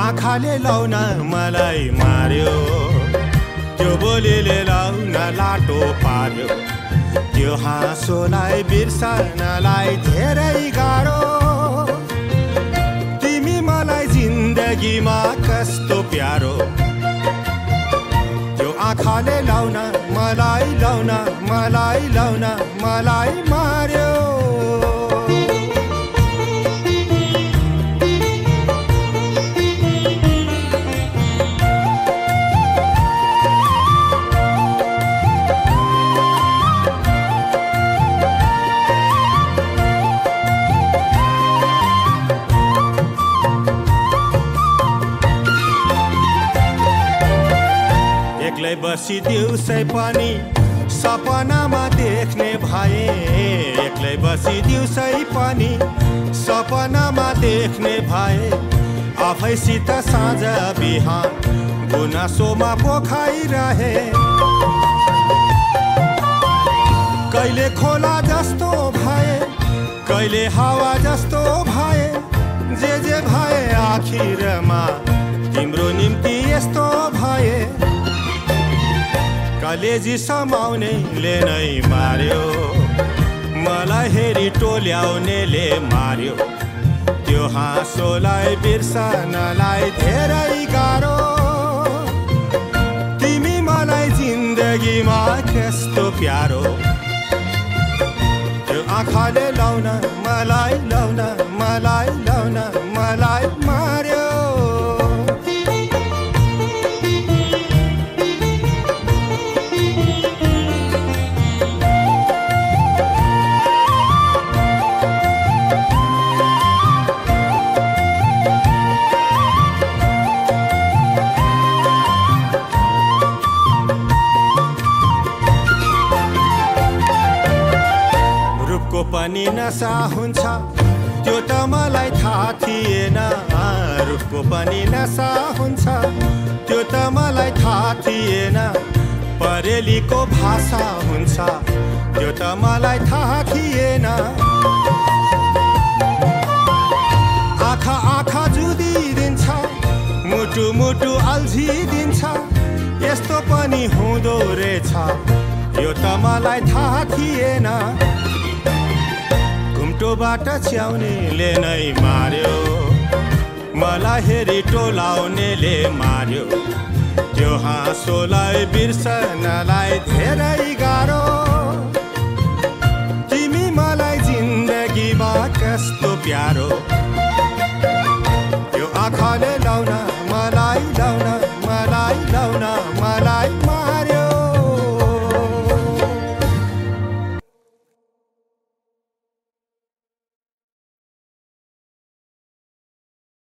आँखाले लाउन मलाई मार्यो, त्यो बोलीले लाउन लाटो पार्यो। त्यो हाँसोलाई बिर्सनलाई धेरै गाह्रो। तिमी मलाई जिन्दगीमा कस्तो प्यारो। त्यो आँखाले लाउन मलाई मार्यो। एक्लै बसी दिउँसै पनि सपनामा देख्ने भए। एक्लै बसी दिउँसै पनि सपनामा देख्ने भए। आफैसित साँझ बिहान गुनासोमा पोखाइरहे। कहिले खोला जस्तो भए, कहिले हावा जस्तो भए। जे भए आखिरमा तिम्रो निम्ति यस्तो भए। कलेजी समाउनेले नै मार्यो, मलाई हेरी टोल्याउनेले मार्यो। त्यो हाँसोलाई बिर्सनलाई धेरै गाह्रो। तिमी मलाई जिन्दगीमा कस्तो प्यारो। त्यो आँखाले लाउन मलाई मार्यो। रूपको पनि नशा हुन्छ त्यो त मलाई थाहा थिएन। रूपको पनि नशा हुन्छ त्यो त मलाई थाहा थिएन। परेलीको भाषा हुन्छ त्यो त मलाई थाहा थिएन। आँखा जुदिदिन्छ, मुटु अल्झिदिन्छ। यस्तो पनि हुँदो रहेछ यो त मलाई थाहा थिएन। घुम्टोबाट च्याउनेले नै मार्यो, मलाई हेरी टोलाउनेले मार्यो। त्यो हाँसोलाई बिर्सनलाई धेरै गाह्रो। तिमी मलाई जिन्दगीमा कस्तो प्यारो। त्यो आँखाले लाउन